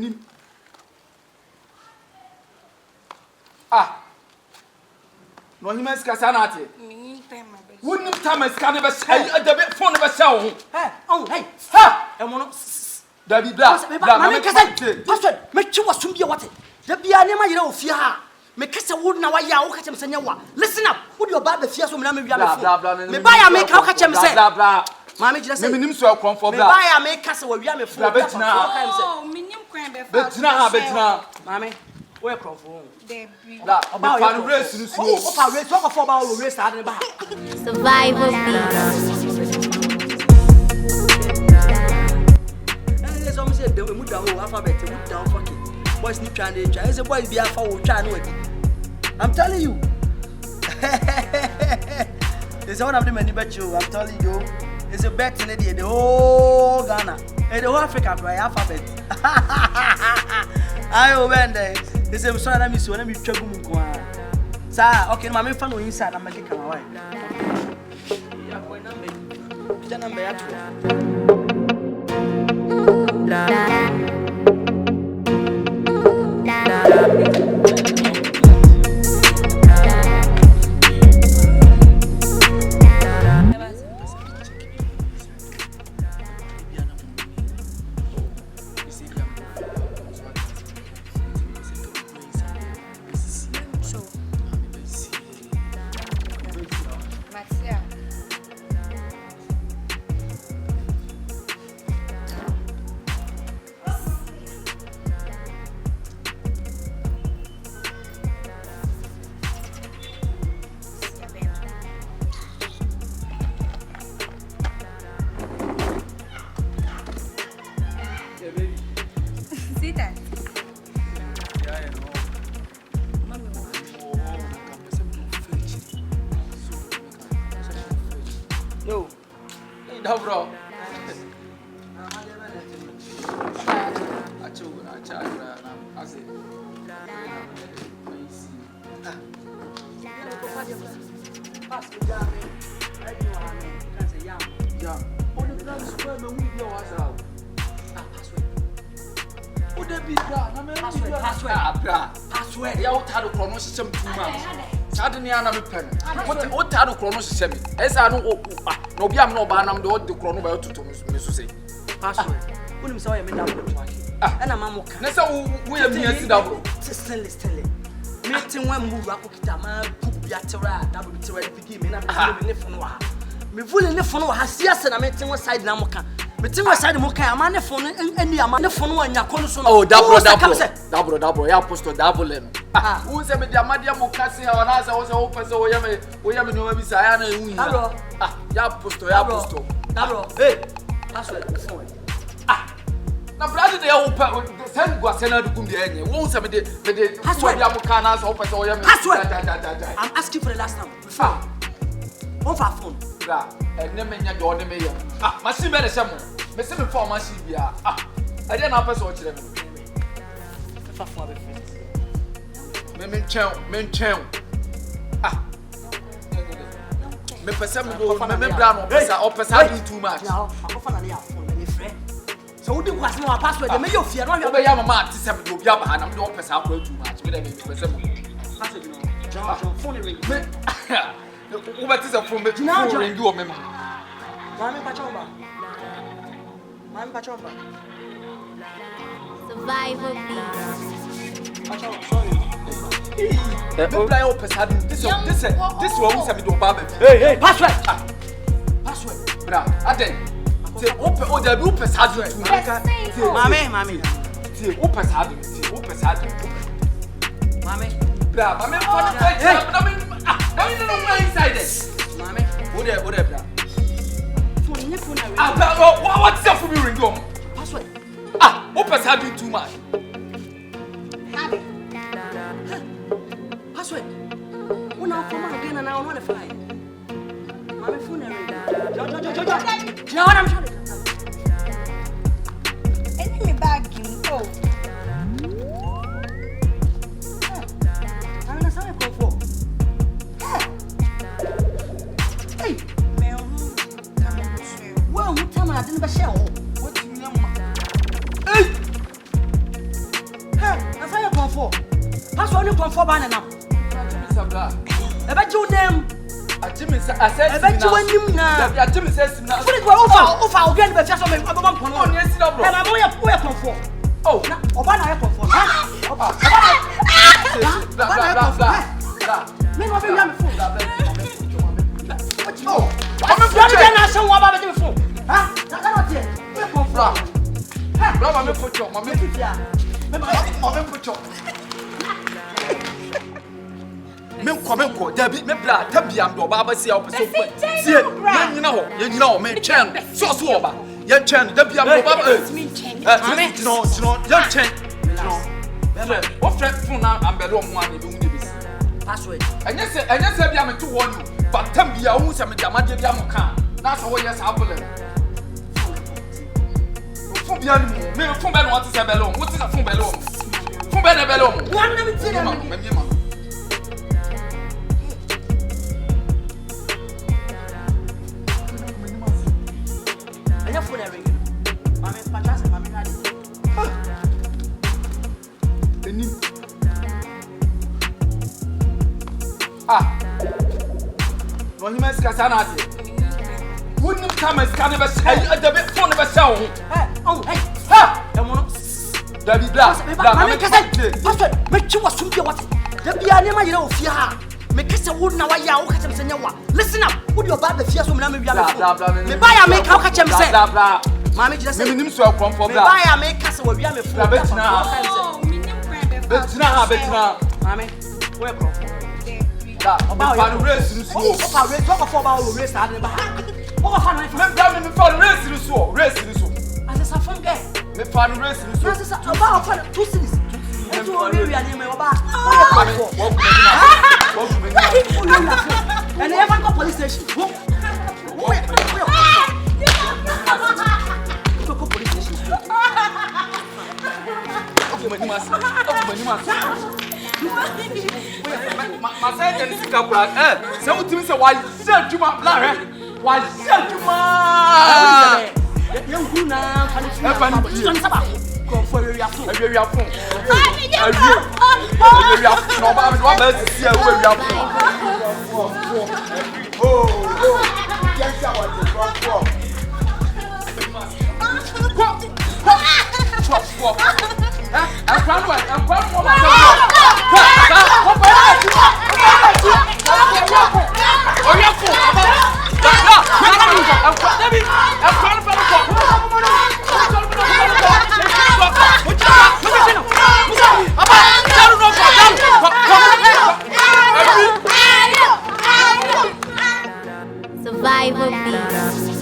menim. Ah. No himes ka sanate. Menim time be. Wouldn't time is can never say the phone never show. Hey, oh, hey. Ha! E mo no. Dabi bla. Mama kasa. Pastor, me twi wasum bia wate. Da bia ne ma yere ofia ha. Me kasa wo na wa ya wo ka chem senya wa. Listen up. Wo di oba be fia so me na me wia me fo. Me ba ya me ka wo ka chem se. Bla bla. Mama jira se. Me nim so akron for bla. Me ba ya me kasa wo wia me fo. Oh, Menim kwan be fa. Betina. Mama, wo e krofo. Debi. Bla, oba fan race nu so. Opa race, wo ko for ba wo race ade ba. Survival beats. Some say they will down alphabet, move down fucking. Boys need trying to try. I say boys be alpha will try no. I'm telling you. It's one of the many bet you. I'm telling you. It's a bet in the whole Ghana. And the whole Africa try alphabet. I went there. It's a son of me so let me check him. Sir, okay, my fan inside. I'm making come away. Yeah, boy, number. No. No, bro. Password. Yeah, what had a chronos system 2 months. Suddenly, I'm a pen. What had a chronos system? As I know, no, be I'm no banam, the chrono by to say. Password. Wouldn't say I'm in and I'm okay. That's how we have here. Double. Stanley. Meeting one move, I could get my Yatera, that would be to begin. I'm living for no. Me fully live for no has yes, and I'm meeting one side Namoka. Meeting one side Moka, I'm on the phone and the amount of phone when you're calling. Oh, double. Yeah, post a double. Who's a media Mokasi or as I was open so we have no Messiah. Ya posto. Hey, password. Na brother dey open send go send na dukum dey enye won say me dey password ya muka na so open so ya me I'm asking for the last time before on for phone bra enne menya de one me ye machine be dey say me say me for machine bia I dey na person o kire me fa for be friends me chen me person me go me bra no person do too much now I go for na dey phone me friend. So who do was no password? They may you fear no. Obey your mama to say go be aba na me don pesa akwa too much. Me dey me pesa mo. Password no. John phone ring. Me. Who bet is a phone ring you o me ma. Mami pachomba. Survival beats. Sorry. Me play o pesa this one who say me do baba. Hey, password. Password. Bra, aden. Open or the group is hard to Mommy. See, open hard. Mommy. Bra, mommy, what the fuck? No, inside this. Mommy, what there, bra? What's up for me ring on? Password. Open hard too much. Password. When I come again and I want to fly. Mommy, phone ring. No, I'm trying to. Enemy bag him. Oh. I'm not sorry for. Hey, Man, well, what time I didn't share. What do you mean? Hey, comfort. Pass only comfort ban now. About your name. I said, I bet you when you now. I says, now. Put it over again, but just on one point. Yes, no, And I'm going to comfort. oh, Obana I comfort. blah, blah, blah. Me no be yam phone. Oh, I'm going to get some one about the phone. Huh? That's not it. We comfort. blah, mamma put your mamma put your mamma put your. Me come Debbie, me blah, Tabiam, or Baba, see our person. See, you know, me chan, so sober. Young chan, Tabiam, Baba, young chan. What friend phone now and bedroom one doing this? Password. And yes, I'm to warn you, but Tambia owns a Madame Yamuka. That's all, yes, I believe. Me from Bellon, what is a bellon? What is a from Bellon? From Bellon. One minute. Ah, no, he must get an idea. Wouldn't come as cannabis at the bit phone of a show. Oh, hey, Ha! Debbie Blast, make you assume what? Debbie, I never know fear. Make us a wood now. Listen up, put your bad fear so many buy a make how catch him say, Mammy just said, him so from for buy a make us will be a fool. Betina, Mammy, where from? about race, talk about race. I'm down in the fun race in the soul, race in the soul. as a phone guy. The fun race in the soul. About 2 cities. And you already are near about. And never go police station. Go police station. My second is a brand. So to me, say, why said you my blood? Why said you my young Guna, come for your phone. Survival Beats.